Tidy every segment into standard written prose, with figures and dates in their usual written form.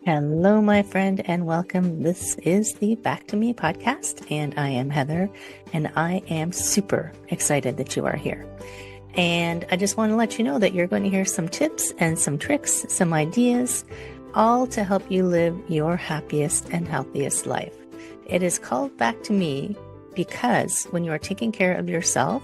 Hello, my friend, and welcome. This is the Back to Me podcast, and I am Heather, and I am super excited that you are here. And I just want to let you know that you're going to hear some tips and some tricks, some ideas, all to help you live your happiest and healthiest life. It is called Back to Me because when you are taking care of yourself,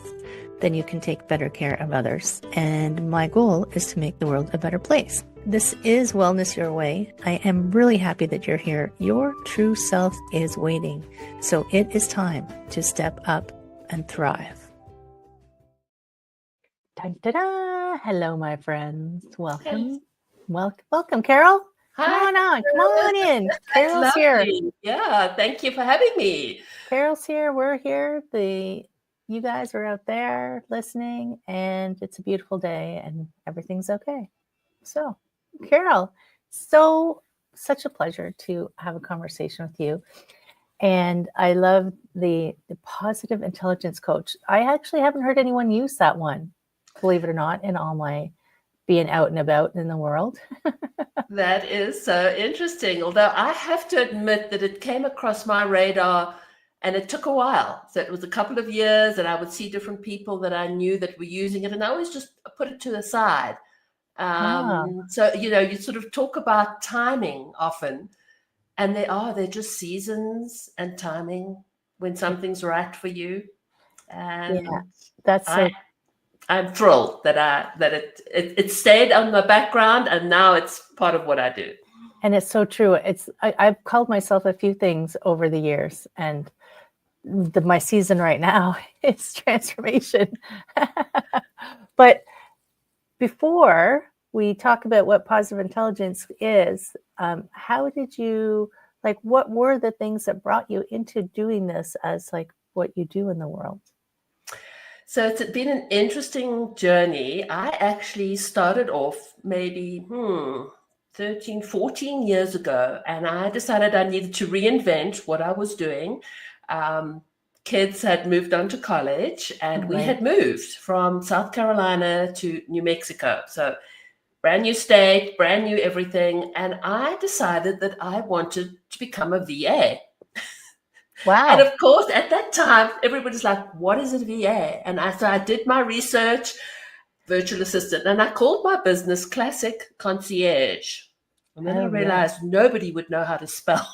then you can take better care of others. And my goal is to make the world a better place. This is Wellness Your Way. I am really happy that you're here. Your true self is waiting. So it is time to step up and thrive. Dun-da-da. Hello, my friends. Welcome. Welcome, Carol. Hi. Come on in. Carol's here. Yeah, thank you for having me. Carol's here. We're here. You guys are out there listening, and it's a beautiful day, and everything's okay. So, Carol, such a pleasure to have a conversation with you. And I love the positive intelligence coach. I actually haven't heard anyone use that one, believe it or not, in all my being out and about in the world. That is so interesting. Although I have to admit that it came across my radar and it took a while. So it was a couple of years and I would see different people that I knew that were using it and I always just put it to the side. So, you sort of talk about timing often, and they're just seasons and timing when something's right for you. And Yeah, that's so. I'm thrilled that it stayed on the background and now it's part of what I do. And it's so true. I've called myself a few things over the years, and my season right now is transformation. But before we talk about what positive intelligence is, how did you, what were the things that brought you into doing this as what you do in the world? So it's been an interesting journey. I actually started off maybe 13, 14 years ago, and I decided I needed to reinvent what I was doing. Kids had moved on to college, and we had moved from South Carolina to New Mexico. So brand new state, brand new everything. And I decided that I wanted to become a VA. Wow. And of course, at that time, everybody's like, what is a VA? And so I did my research, virtual assistant, and I called my business Classic Concierge. And then I realized nobody would know how to spell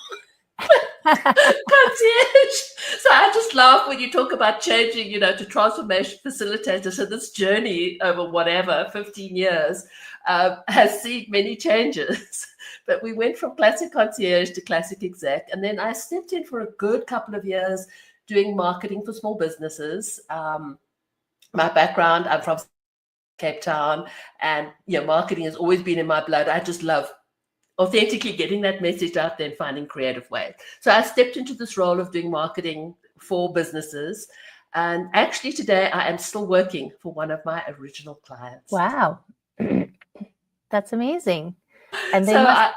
concierge. So I just laugh when you talk about changing, to transformation facilitator. So this journey over 15 years has seen many changes. But we went from Classic Concierge to Classic Exec. And then I stepped in for a good couple of years doing marketing for small businesses. My background, I'm from Cape Town, and marketing has always been in my blood. I just love authentically getting that message out there and finding creative ways. So I stepped into this role of doing marketing for businesses. And actually today I am still working for one of my original clients. Wow. That's amazing. And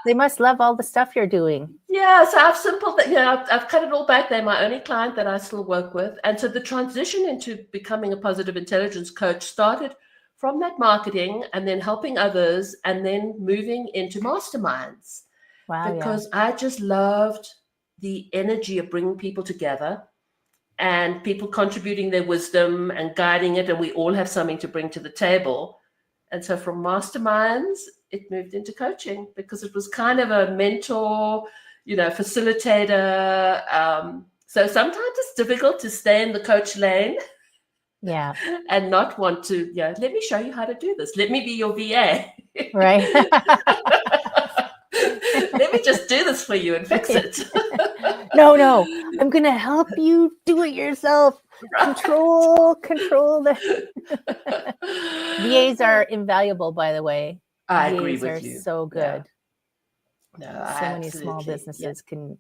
they must love all the stuff you're doing. Yeah, so I've cut it all back. They're my only client that I still work with. And so the transition into becoming a positive intelligence coach started from that marketing and then helping others and then moving into masterminds. Wow, because I just loved the energy of bringing people together and people contributing their wisdom and guiding it. And we all have something to bring to the table. And so from masterminds, it moved into coaching because it was kind of a mentor, facilitator. So sometimes it's difficult to stay in the coach lane. Yeah. And not want to, let me show you how to do this. Let me be your VA. Right. Let me just do this for you and fix it. No. I'm going to help you do it yourself. Right. Control the VAs are invaluable, by the way. I VAs agree with are you. So good. Yeah. So many small businesses can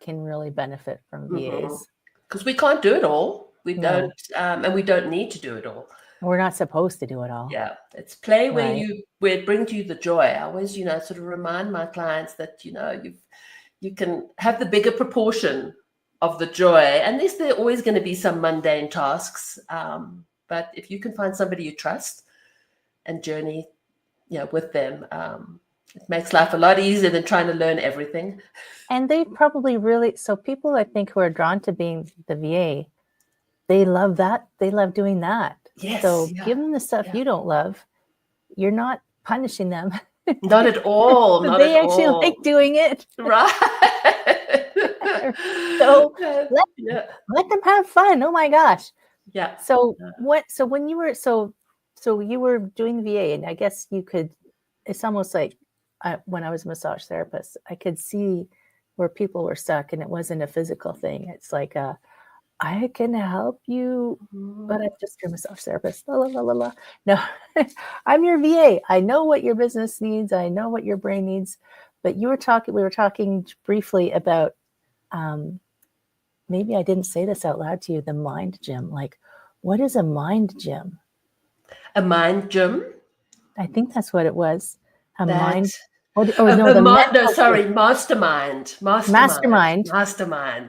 really benefit from VAs. Because we can't do it all. We don't, and we don't need to do it all. We're not supposed to do it all. Yeah, it's play where it brings you the joy. I always, sort of remind my clients that you can have the bigger proportion of the joy, and there are always going to be some mundane tasks. But if you can find somebody you trust and journey, with them, It makes life a lot easier than trying to learn everything. And they probably really, so people I think who are drawn to being the VA, they love that. They love doing that. Yes. So give them the stuff you don't love. You're not punishing them. Not at all. Not they at actually all. like doing it. Right. So let them have fun. Oh my gosh. Yeah. So when you were you were doing the VA, and I guess you could, it's almost like when I was a massage therapist, I could see where people were stuck, and it wasn't a physical thing. It's like I can help you, but I'm just your massage therapist. La, la, la, la. No, I'm your VA. I know what your business needs. I know what your brain needs. But we were talking briefly about, maybe I didn't say this out loud to you, the mind gym. Like, what is a mind gym? A mind gym? I think that's what it was. Mastermind. Mastermind.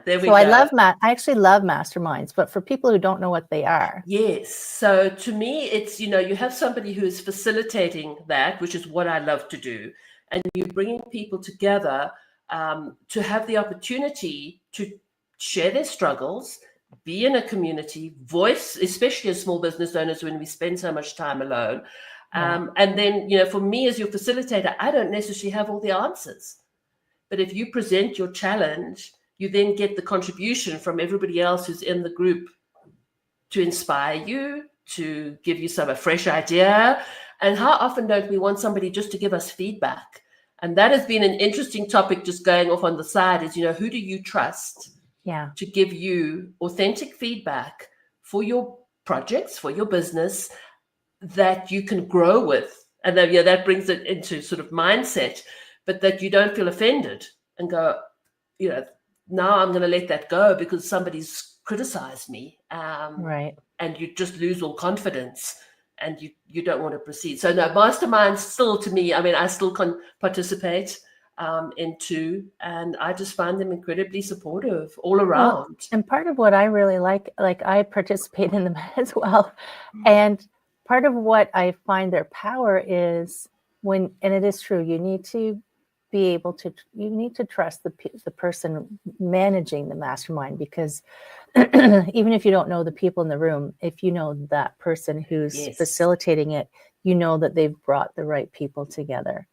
There we go. I actually love masterminds, but for people who don't know what they are. Yes. So to me, it's, you have somebody who is facilitating that, which is what I love to do. And you're bringing people together to have the opportunity to share their struggles, be in a community, voice, especially as small business owners when we spend so much time alone. And then, for me as your facilitator, I don't necessarily have all the answers. But if you present your challenge, you then get the contribution from everybody else who's in the group to inspire you, to give you a fresh idea. And how often don't we want somebody just to give us feedback? And that has been an interesting topic just going off on the side is, who do you trust to give you authentic feedback for your projects, for your business, that you can grow with? And then, that brings it into sort of mindset, but that you don't feel offended and go, now I'm going to let that go because somebody's criticized me. Right. And you just lose all confidence and you don't want to proceed. So no, masterminds still, to me, I still can participate into, and I just find them incredibly supportive all around. Well, and part of what I really like I participate in them as well. And part of what I find their power is and it is true, you need to trust the person managing the mastermind, because even if you don't know the people in the room, if you know that person who's facilitating it, you know that they've brought the right people together.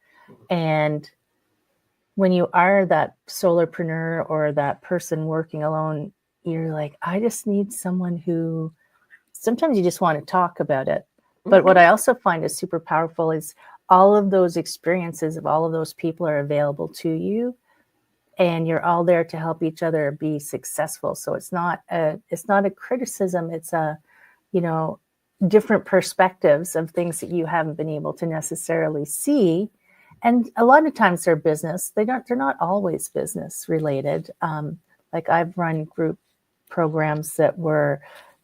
And when you are that solopreneur or that person working alone, you're like, I just need someone who, sometimes you just want to talk about it. But what I also find is super powerful is all of those experiences of all of those people are available to you, and you're all there to help each other be successful. So it's not a criticism. It's different perspectives of things that you haven't been able to necessarily see. And a lot of times they're business. They're not always business related. Like I've run group programs that were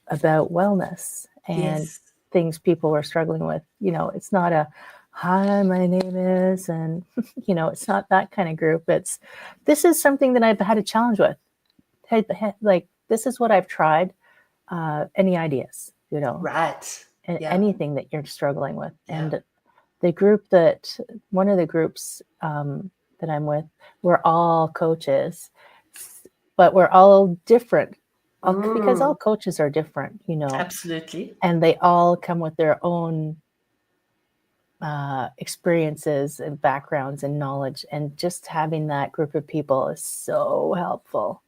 about wellness and things people were struggling with. It's not a, hi, my name is, and, it's not that kind of group. This is something that I've had a challenge with. Like, this is what I've tried. Any ideas, Right. And anything that you're struggling with. And the group one of the groups that I'm with, we're all coaches, but we're all different. Because all coaches are different, Absolutely. And they all come with their own experiences and backgrounds and knowledge. And just having that group of people is so helpful.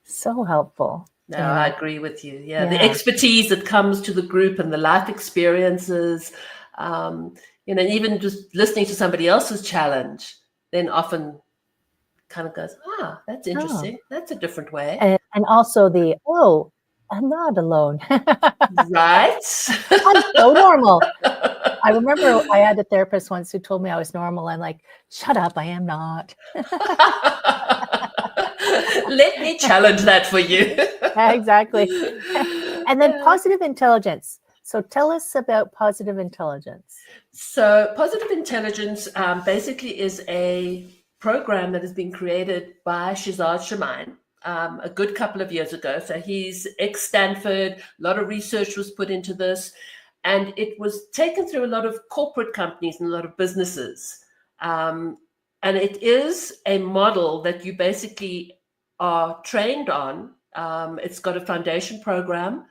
So helpful. No, I agree with you. Yeah, the expertise that comes to the group and the life experiences, and even just listening to somebody else's challenge, then often kind of goes, that's interesting. That's a different way. And also I'm not alone. Right. I'm so normal. I remember I had a therapist once who told me I was normal. I'm like, shut up, I am not. Let me challenge that for you. Exactly. And then positive intelligence. So tell us about positive intelligence. So positive intelligence basically is a program that has been created by Shazad Shemaine a good couple of years ago. So he's ex-Stanford. A lot of research was put into this. And it was taken through a lot of corporate companies and a lot of businesses And it is a model that you basically are trained on. It's got a foundation program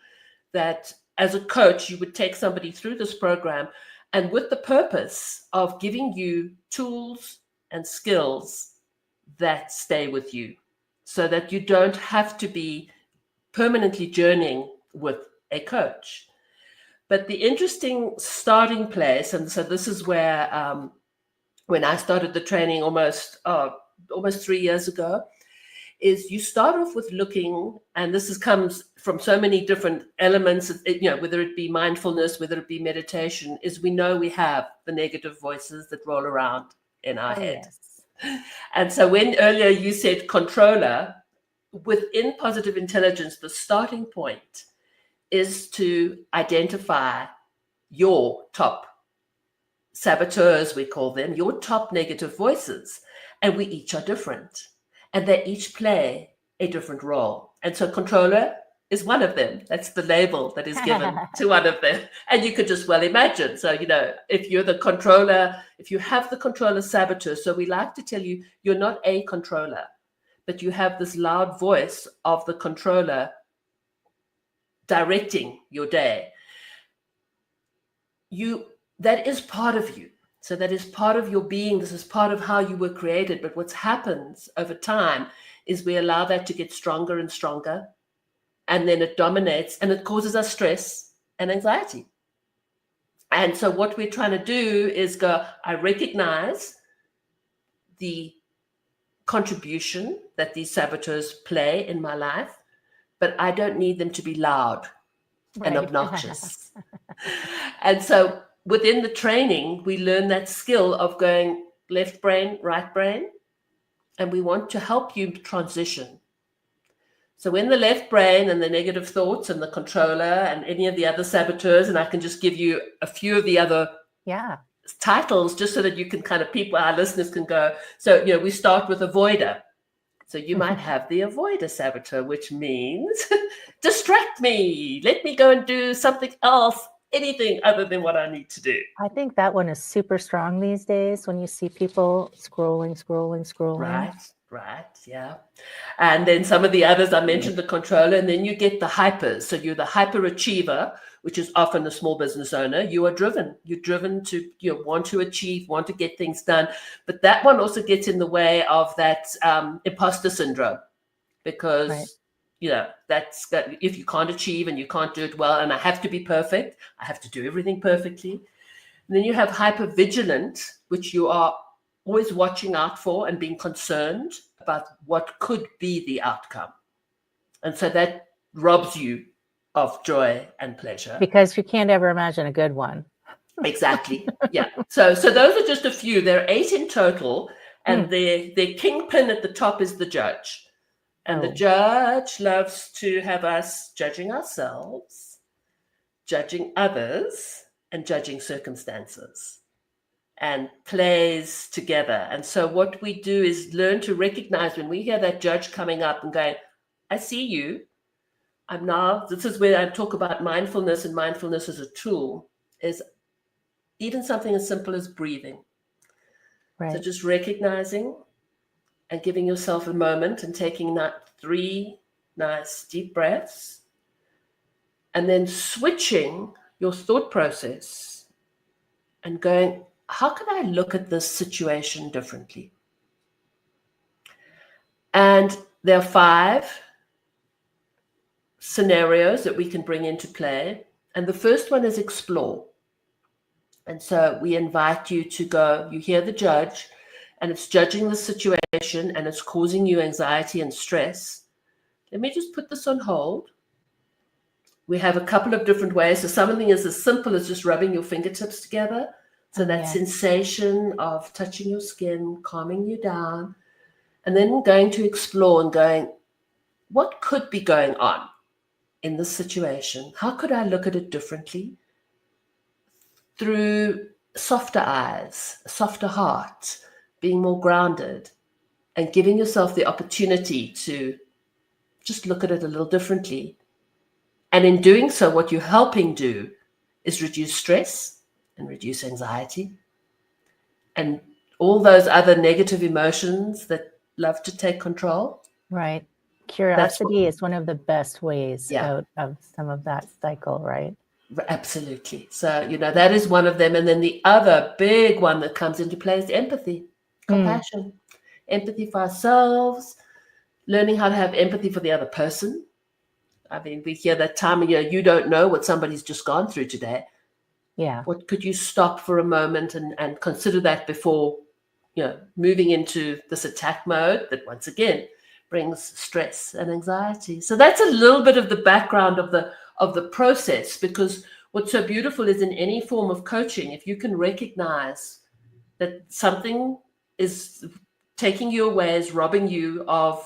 that as a coach, you would take somebody through this program, and with the purpose of giving you tools and skills that stay with you so that you don't have to be permanently journeying with a coach. But the interesting starting place, and so this is where when I started the training almost 3 years ago, is you start off with looking, and comes from so many different elements, whether it be mindfulness, whether it be meditation, is we know we have the negative voices that roll around in our head. Yes. And so when earlier you said controller, within positive intelligence, the starting point is to identify your top saboteurs, we call them, your top negative voices. And we each are different. And they each play a different role. And so controller is one of them. That's the label that is given to one of them. And you could just well imagine. So, if you're the controller, if you have the controller saboteur, so we like to tell you, you're not a controller, but you have this loud voice of the controller directing your day. That is part of you. So that is part of your being. This is part of how you were created. But what happens over time is we allow that to get stronger and stronger. And then it dominates and it causes us stress and anxiety. And so what we're trying to do is I recognize the contribution that these saboteurs play in my life, but I don't need them to be loud and obnoxious. And so within the training, we learn that skill of going left brain, right brain, and we want to help you transition. So when the left brain and the negative thoughts and the controller and any of the other saboteurs, and I can just give you a few of the other titles just so that you can kind of our listeners can go. So, we start with avoider. So you might have the avoider saboteur, which means distract me, let me go and do something else, anything other than what I need to do. I think that one is super strong these days when you see people scrolling. Right, yeah. And then some of the others, I mentioned the controller, and then you get the hypers. So you're the hyperachiever, which is often a small business owner. You are driven. You're driven to want to achieve, want to get things done. But that one also gets in the way of that imposter syndrome, because that's if you can't achieve and you can't do it well, and I have to be perfect, I have to do everything perfectly. And then you have hypervigilant, which you are always watching out for and being concerned about what could be the outcome. And so that robs you of joy and pleasure. Because you can't ever imagine a good one. Exactly. Yeah. So those are just a few. There are 8 in total. And the kingpin at the top is the judge. And the judge loves to have us judging ourselves, judging others, and judging circumstances, and plays together. And so what we do is learn to recognize when we hear that judge coming up and going, I see you. This is where I talk about mindfulness, and mindfulness as a tool is even something as simple as breathing. Right. So just recognizing and giving yourself a moment and taking that 3 nice deep breaths, and then switching your thought process and going, how can I look at this situation differently? And there are 5 scenarios that we can bring into play. And the first one is explore. And so we invite you to go, you hear the judge, and it's judging the situation and it's causing you anxiety and stress. Let me just put this on hold. We have a couple of different ways. So something is as simple as just rubbing your fingertips together. So that sensation of touching your skin, calming you down, and then going to explore and going, what could be going on in this situation? How could I look at it differently? Through softer eyes, a softer heart, being more grounded, and giving yourself the opportunity to just look at it a little differently. And in doing so, what you're helping do is reduce stress and reduce anxiety, and all those other negative emotions that love to take control. Right. That's Curiosity is one of the best ways Yeah. out of some of that cycle, right? Absolutely. So, that is one of them. And then the other big one that comes into play is empathy, compassion, empathy for ourselves, learning how to have empathy for the other person. I mean, we hear that time of year, you don't know what somebody's just gone through today. Yeah. What could you stop for a moment and consider that before, moving into this attack mode that once again brings stress and anxiety. So that's a little bit of the background of the process, because what's so beautiful is in any form of coaching, if you can recognize that something is taking you away, is robbing you of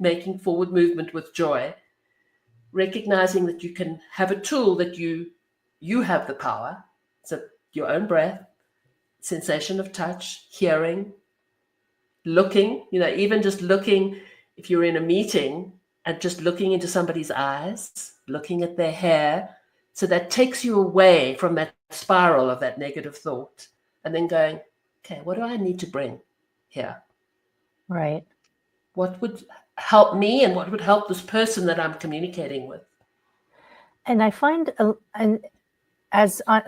making forward movement with joy, recognizing that you can have a tool that you have the power. So your own breath, sensation of touch, hearing, looking, even just looking, if you're in a meeting and just looking into somebody's eyes, looking at their hair. So that takes you away from that spiral of that negative thought, and then going, okay, what do I need to bring here? Right. What would help me and what would help this person that I'm communicating with? And I find,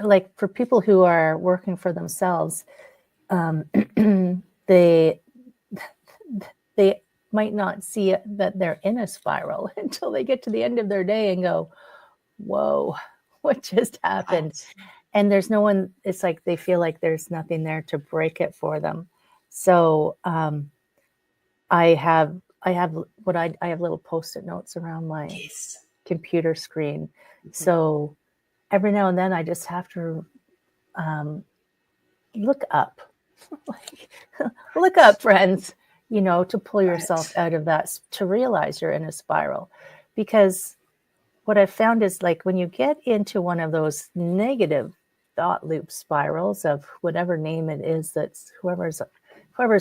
like for people who are working for themselves, they might not see that they're in a spiral until they get to the end of their day and go, whoa, what just happened? Right. And there's no one, it's like they feel like there's nothing there to break it for them. So I have little Post-it notes around my Yes. computer screen. So every now and then I just have to look up, look up, friends, to pull yourself out of that, to realize you're in a spiral. Because what I've found is, like, when you get into one of those negative thought loop spirals of whatever name it is, that's whoever's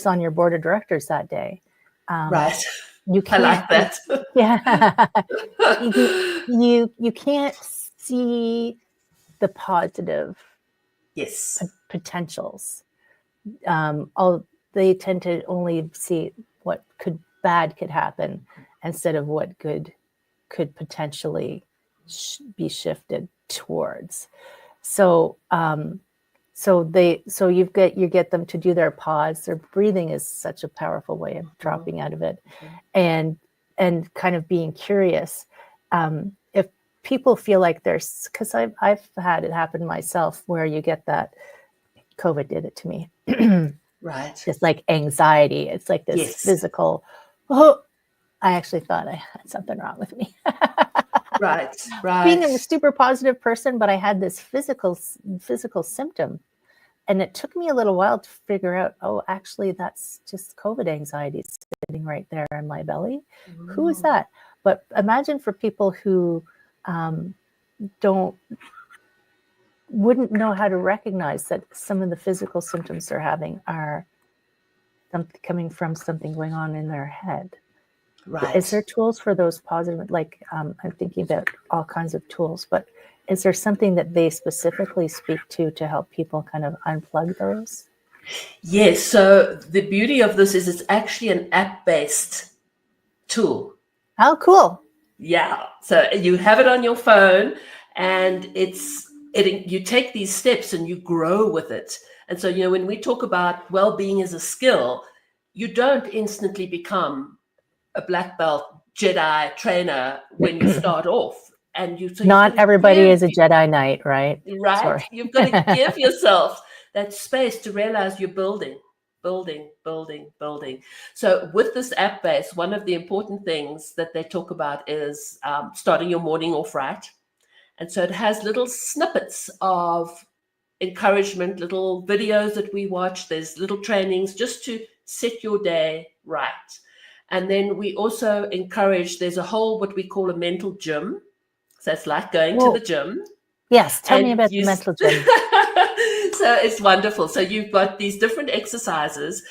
on your board of directors that day. Right. You can't, I like that. Yeah. you can't see the positive Yes. potentials. They tend to only see what bad could happen instead of what good could potentially be shifted towards. So you get them to do their pause. Their breathing is such a powerful way of dropping out of it, and kind of being curious. If people feel like there's, because I've had it happen myself, where you get that, COVID did it to me. Right. Just like anxiety. It's like this Yes. physical, oh, I actually thought I had something wrong with me. Right. Being a super positive person, but I had this physical symptom. And it took me a little while to figure out, oh, actually, that's just COVID anxiety sitting right there in my belly. Who is that? But imagine for people who wouldn't know how to recognize that some of the physical symptoms they're having are coming from something going on in their head. Right. Is there tools for those positive, like I'm thinking about all kinds of tools, but is there something that they specifically speak to help people kind of unplug those? Yes. So the beauty of this is it's actually an app-based tool. Oh, cool. Yeah. So you have it on your phone, and you take these steps and you grow with it. And so, when we talk about well-being as a skill, you don't instantly become a black belt Jedi trainer when you start off. And not everybody is a Jedi Knight, right? Right. Sorry. You've got to give yourself that space to realize you're building. So with this app base, one of the important things that they talk about is starting your morning off right. And so it has little snippets of encouragement, little videos that we watch. There's little trainings just to set your day right. And then we also encourage, there's a whole, what we call a mental gym. So it's like going to the gym. Yes, tell me about the mental gym. So it's wonderful. So you've got these different exercises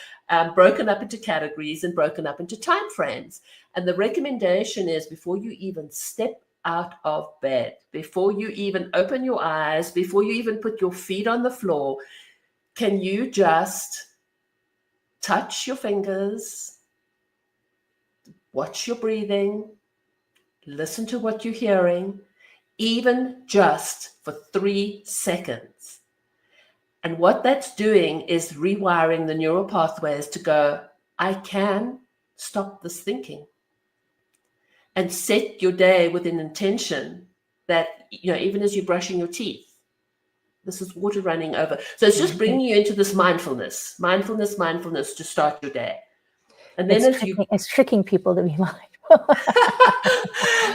broken up into categories and broken up into time frames. And the recommendation is, before you even step out of bed, before you even open your eyes, before you even put your feet on the floor, can you just touch your fingers, watch your breathing, listen to what you're hearing, even just for 3 seconds. And what that's doing is rewiring the neural pathways to go, I can stop this thinking. And set your day with an intention that, even as you're brushing your teeth, this is water running over. So it's just bringing you into this mindfulness to start your day. And then it's tricking people to be mindful.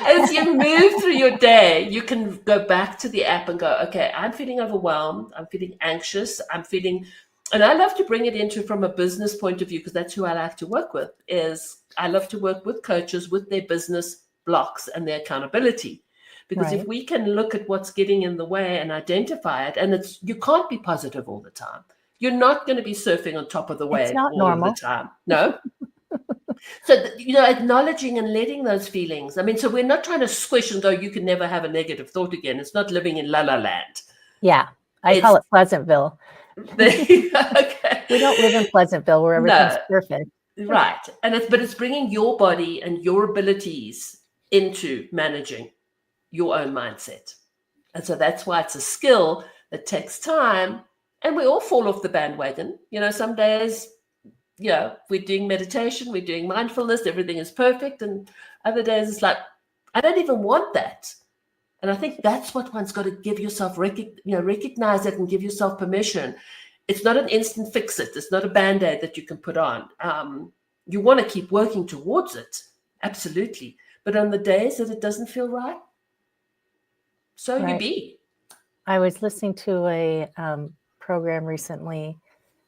As you move through your day, you can go back to the app and go, okay, I'm feeling overwhelmed. I'm feeling anxious. And I love to bring it into from a business point of view, because that's who I like to work with, is I love to work with coaches with their business blocks and their accountability. Because if we can look at what's getting in the way and identify it, and you can't be positive all the time. You're not going to be surfing on top of the wave all of the time. No. So, acknowledging and letting those feelings. I mean, so we're not trying to squish and go, you can never have a negative thought again. It's not living in la la land. Yeah. I call it Pleasantville. Okay. We don't live in Pleasantville where everything's perfect. Right. But it's bringing your body and your abilities into managing your own mindset. And so that's why it's a skill that takes time. And we all fall off the bandwagon. Some days, we're doing meditation, we're doing mindfulness, everything is perfect. And other days it's like, I don't even want that. And I think that's what one's got to give yourself, recognize it and give yourself permission. It's not an instant fix it. It's not a Band-Aid that you can put on. You want to keep working towards it. Absolutely. But on the days that it doesn't feel right, you be. I was listening to a program recently,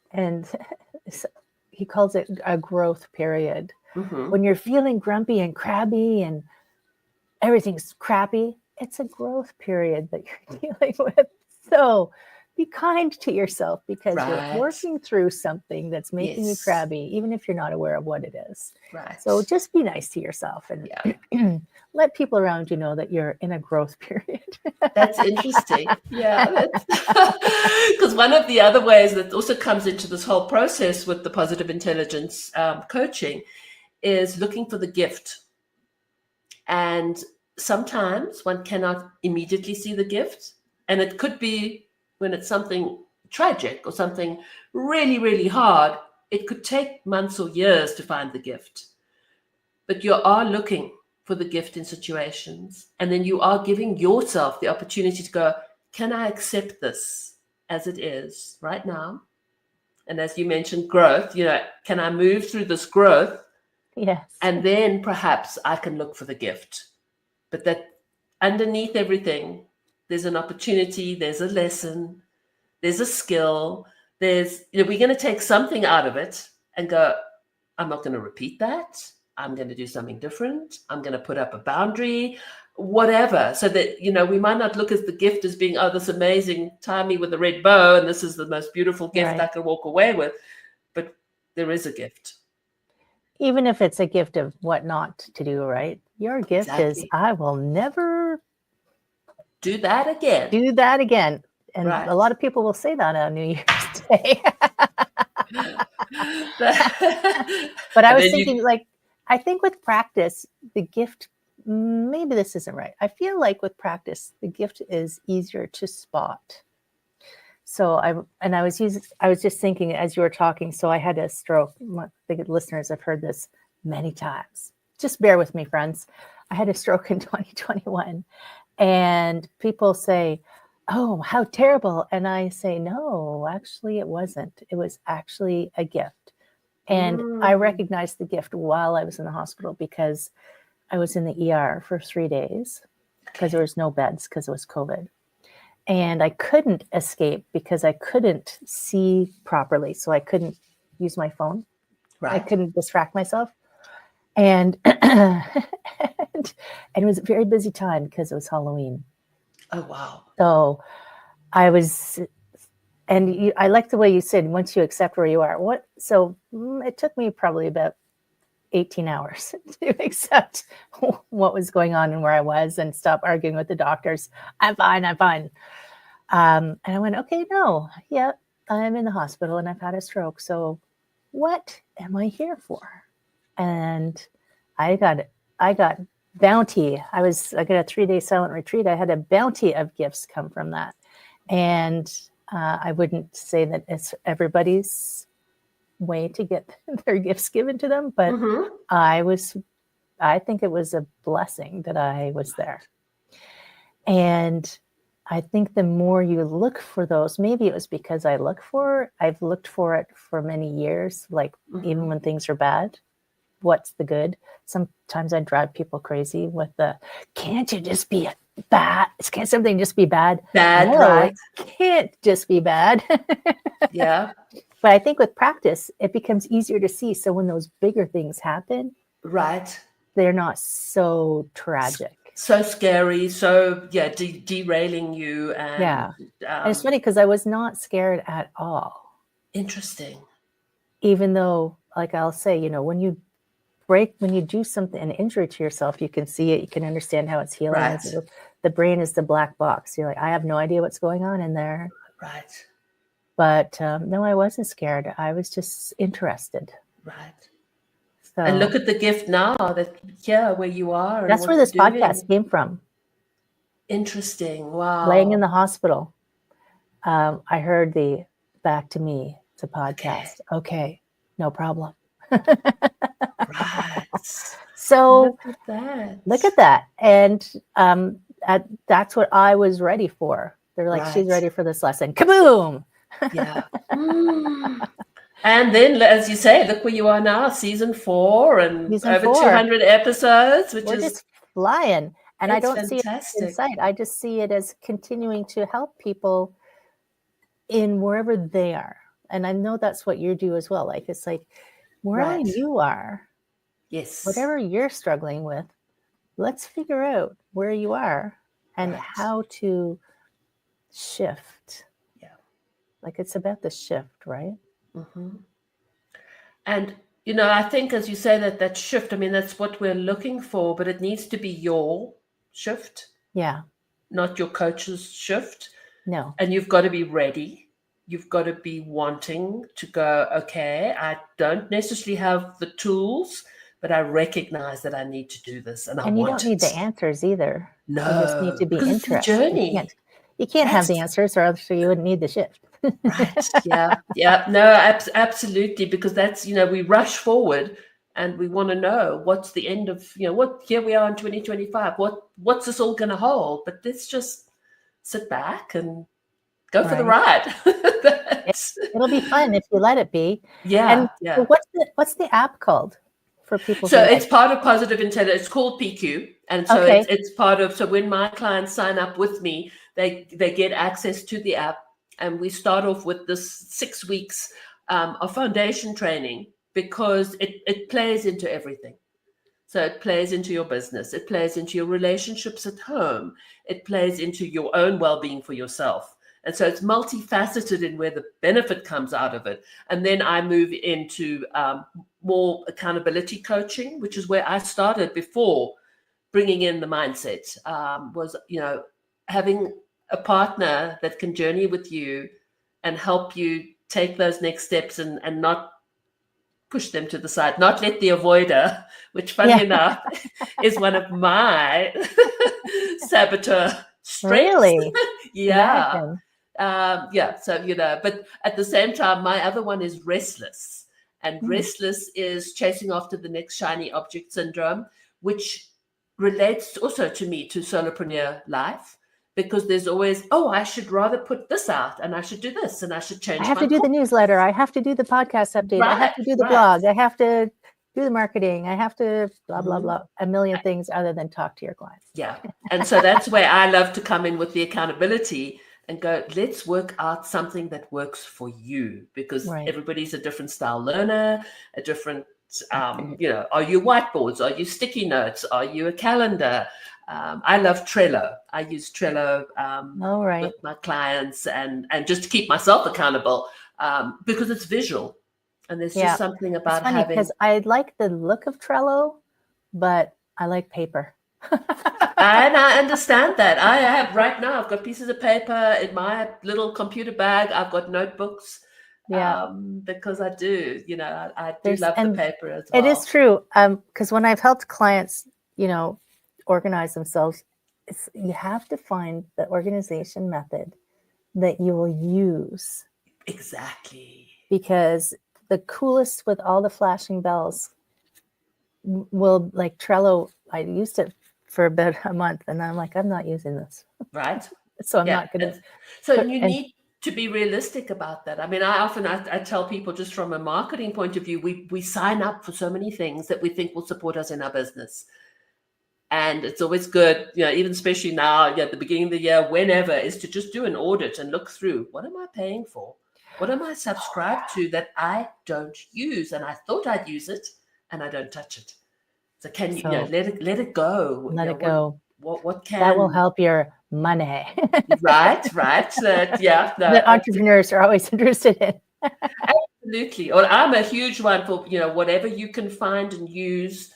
and he calls it a growth period. Mm-hmm. When you're feeling grumpy and crabby and everything's crappy, it's a growth period that you're dealing with. So be kind to yourself, because you're working through something that's making you crabby, even if you're not aware of what it is. Right. So just be nice to yourself and let people around you know that you're in a growth period. That's interesting. Yeah. Because one of the other ways that also comes into this whole process with the positive intelligence coaching is looking for the gift. And sometimes one cannot immediately see the gift. And it could be when it's something tragic or something really, really hard, it could take months or years to find the gift. But you are looking for the gift in situations. And then you are giving yourself the opportunity to go, can I accept this as it is right now? And as you mentioned, growth, can I move through this growth? Yes. And then perhaps I can look for the gift. But that underneath everything, there's an opportunity, there's a lesson, there's a skill, we're going to take something out of it and go, I'm not going to repeat that. I'm going to do something different. I'm going to put up a boundary, whatever. So that, we might not look at the gift as being, this amazing, tie me with a red bow, and this is the most beautiful gift I can walk away with. But there is a gift. Even if it's a gift of what not to do, right? Your gift is, I will never do that again. And a lot of people will say that on New Year's Day. But I was thinking, I think with practice, the gift, maybe this isn't right. I feel like with practice, the gift is easier to spot. So I was just thinking as you were talking, so I had a stroke. I think listeners have heard this many times. Just bear with me, friends. I had a stroke in 2021, and people say, oh, how terrible. And I say, no, actually it wasn't. It was actually a gift. And I recognized the gift while I was in the hospital, because I was in the ER for 3 days because there was no beds because it was COVID. And I couldn't escape because I couldn't see properly. So I couldn't use my phone. Right. I couldn't distract myself. And, and it was a very busy time because it was Halloween. Oh, wow. So I was, and I like the way you said, once you accept where you are, so it took me probably about 18 hours to accept what was going on and where I was and stop arguing with the doctors. I'm fine. And I went, okay, no, I'm in the hospital and I've had a stroke. So what am I here for? And I got bounty. I got a 3-day silent retreat. I had a bounty of gifts come from that. And I wouldn't say that it's everybody's way to get their gifts given to them, but Mm-hmm. I think it was a blessing that I was there. And I think the more you look for those, maybe it was because I've looked for it for many years, like even when things are bad, what's the good? Sometimes I drive people crazy with can't you just be bad? Can't something just be bad? Bad, No, right? it can't just be bad. Yeah. But I think with practice, it becomes easier to see. So when those bigger things happen, Right. they're not so tragic. So scary. So derailing you. Yeah. And And it's funny because I was not scared at all. interesting. Even though, like I'll say, when you do something, an injury to yourself, you can see it, you can understand how it's healing. Right. The brain is the black box. You're like, I have no idea what's going on in there. Right. But no, I wasn't scared. I was just interested. Right. So, and look at the gift now where you are. That's where this podcast came from. Interesting. Wow. Laying in the hospital. I heard the Back to Me. It's a podcast. Okay. No problem. Right. So look at that. And that's what I was ready for. They're like, she's ready for this lesson. Kaboom! Yeah. And then, as you say, look where you are now, season 4 and over 200 episodes, which We're just flying. And I don't fantastic. see it in sight. I just see it as continuing to help people in wherever they are. And I know that's what you do as well. Like, it's like, wherever you are, yes, whatever you're struggling with, let's figure out where you are and how to shift. Yeah. Like, it's about the shift, right? Mm-hmm. And, I think as you say that shift, I mean, that's what we're looking for, but it needs to be your shift. Yeah. Not your coach's shift. No. And you've got to be ready. You've got to be wanting to go, okay, I don't necessarily have the tools, but I recognize that I need to do this. And you don't need the answers either. No. You just need to be interested. It's the journey. You can't have the answers, or else you wouldn't need the shift. Right. Yeah. Yeah. No, absolutely. Because that's, we rush forward and we want to know what's the end of, here we are in 2025. What's this all going to hold? But let's just sit back and go for the ride. It'll be fun if you let it be. Yeah. So what's the app called for people? So it's part of Positive Intelligence. It's called PQ. And so it's part of, so when my clients sign up with me, they get access to the app. And we start off with this 6 weeks of foundation training because it plays into everything. So it plays into your business. It plays into your relationships at home. It plays into your own well-being for yourself. And so it's multifaceted in where the benefit comes out of it. And then I move into more accountability coaching, which is where I started before bringing in the mindset, was, having a partner that can journey with you and help you take those next steps and not push them to the side, not let the avoider, which funny enough is one of my saboteur strengths. Really? Yeah. So, but at the same time, my other one is restless. And restless is chasing after the next shiny object syndrome, which relates also to me, to solopreneur life. Because there's always, I should rather put this out and I should do this and I should change. I have to do the newsletter. I have to do the podcast update. I have to do the blog. I have to do the marketing. I have to blah, blah, blah, a million things other than talk to your clients. Yeah. And so that's where I love to come in with the accountability and go, let's work out something that works for you, because everybody's a different style learner, a different, are you whiteboards? Are you sticky notes? Are you a calendar? I love Trello. I use Trello with my clients and just to keep myself accountable because it's visual. And there's just something about having... because I like the look of Trello, but I like paper. And I understand that. I have right now, I've got pieces of paper in my little computer bag. I've got notebooks. Yeah. Because I do, I do love the paper as well. It well. is true. Because when I've helped clients, organize themselves, you have to find the organization method that you will use. Exactly. Because the coolest with all the flashing bells will, like Trello, I used it for about a month and I'm like, I'm not using this. Right. So I'm not going to. So you need to be realistic about that. I mean, I tell people, just from a marketing point of view, we sign up for so many things that we think will support us in our business. And it's always good, even especially now, at the beginning of the year, whenever, is to just do an audit and look through, what am I paying for? What am I subscribed to that I don't use? And I thought I'd use it and I don't touch it. So can you, let it go? Let it go. What can that will help your money? Right. That entrepreneurs are always interested in. Absolutely. Or I'm a huge one for whatever you can find and use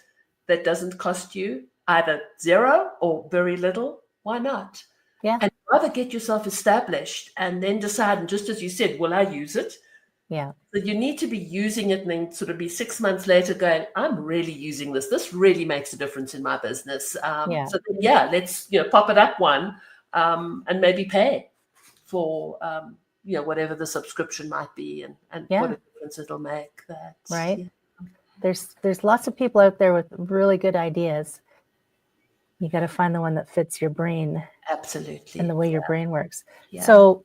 that doesn't cost you either zero or very little. Why not? Yeah. And rather get yourself established and then decide. And just as you said, will I use it? Yeah. So you need to be using it and then sort of be 6 months later going, I'm really using this. This really makes a difference in my business. So then, let's pop it up one and maybe pay for whatever the subscription might be and what a difference it'll make. That right. Yeah. There's lots of people out there with really good ideas. You got to find the one that fits your brain. Absolutely. And the way your brain works. Yeah. So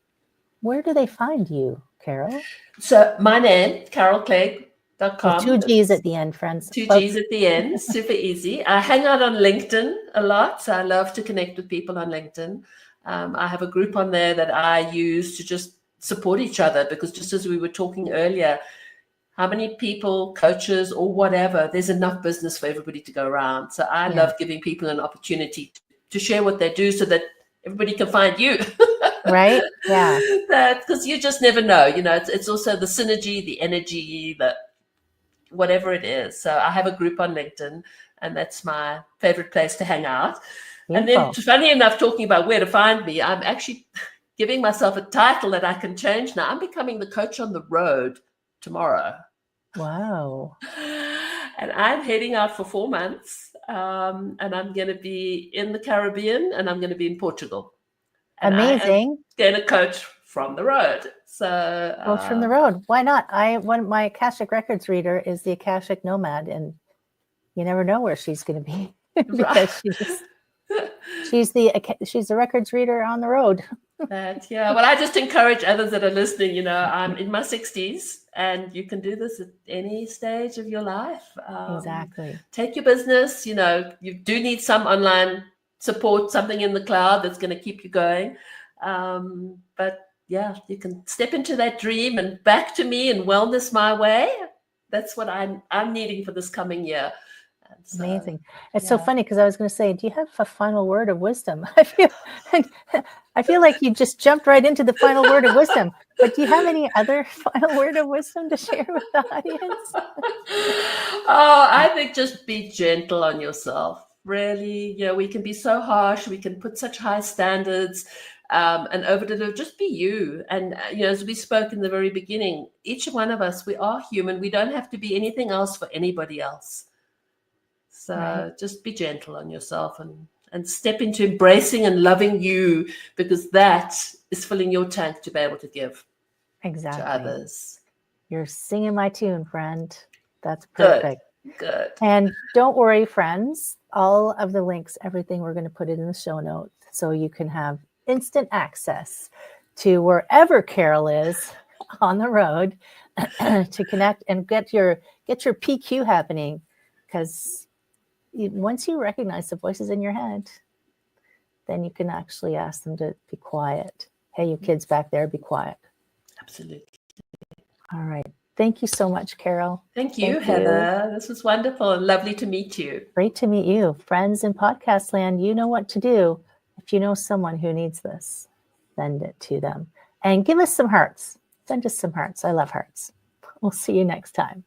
where do they find you, Carol? So my name, carolclegg.com. 2 G's at the end, friends. 2 G's at the end. Super easy. I hang out on LinkedIn a lot. So I love to connect with people on LinkedIn. I have a group on there that I use to just support each other, because just as we were talking earlier, how many people, coaches or whatever, there's enough business for everybody to go around. So I love giving people an opportunity to share what they do so that everybody can find you. Right. Yeah. Because you just never know, it's also the synergy, the energy, the whatever it is. So I have a group on LinkedIn and that's my favorite place to hang out. Beautiful. And then, funny enough, talking about where to find me, I'm actually giving myself a title that I can change now. I'm becoming the coach on the road tomorrow. Wow. And I'm heading out for 4 months. And I'm going to be in the Caribbean and I'm going to be in Portugal. And amazing. I'm going to coach from the road. So coach from the road. Why not? My Akashic Records reader is the Akashic Nomad, and you never know where she's going to be because she's the records reader on the road. Well, I just encourage others that are listening. I'm in my 60s, and you can do this at any stage of your life. Exactly. Take your business. You do need some online support, something in the cloud that's going to keep you going. But yeah, you can step into that dream and back to me and wellness my way. That's what I'm needing for this coming year. So, amazing. It's so funny because I was going to say, do you have a final word of wisdom? I feel like you just jumped right into the final word of wisdom. But do you have any other final word of wisdom to share with the audience? I think just be gentle on yourself. Really, we can be so harsh. We can put such high standards and overdeliver. Just be you. And, as we spoke in the very beginning, each one of us, we are human. We don't have to be anything else for anybody else. So just be gentle on yourself and step into embracing and loving you, because that is filling your tank to be able to give to others. You're singing my tune, friend. That's perfect. Good. And don't worry, friends. All of the links, everything, we're going to put it in the show notes so you can have instant access to wherever Carol is on the road to connect and get your PQ happening, because once you recognize the voices in your head, then you can actually ask them to be quiet. Hey, you kids back there, be quiet. Absolutely. All right. Thank you so much, Carol. Thank you, Heather. This was wonderful and lovely to meet you. Great to meet you. Friends in podcast land, you know what to do. If you know someone who needs this, send it to them. And give us some hearts. Send us some hearts. I love hearts. We'll see you next time.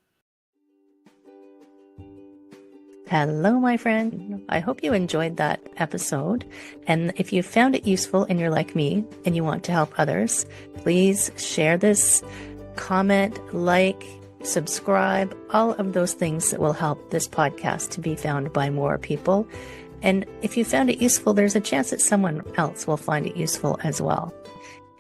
Hello, my friend. I hope you enjoyed that episode. And if you found it useful and you're like me and you want to help others, please share this comment, like, subscribe, all of those things that will help this podcast to be found by more people. And if you found it useful, there's a chance that someone else will find it useful as well.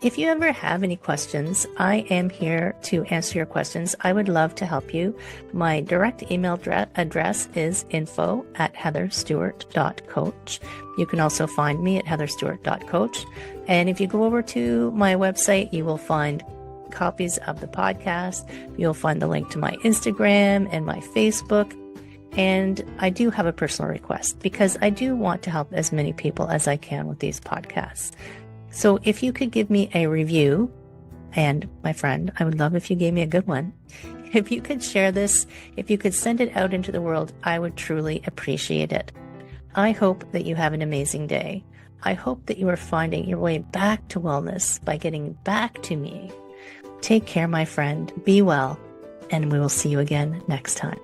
If you ever have any questions, I am here to answer your questions. I would love to help you. My direct email address is info@heatherstewart.coach. You can also find me at heatherstewart.coach. And if you go over to my website, you will find copies of the podcast. You'll find the link to my Instagram and my Facebook. And I do have a personal request because I do want to help as many people as I can with these podcasts. So if you could give me a review, and my friend, I would love if you gave me a good one. If you could share this, if you could send it out into the world, I would truly appreciate it. I hope that you have an amazing day. I hope that you are finding your way back to wellness by getting back to me. Take care, my friend. Be well, and we will see you again next time.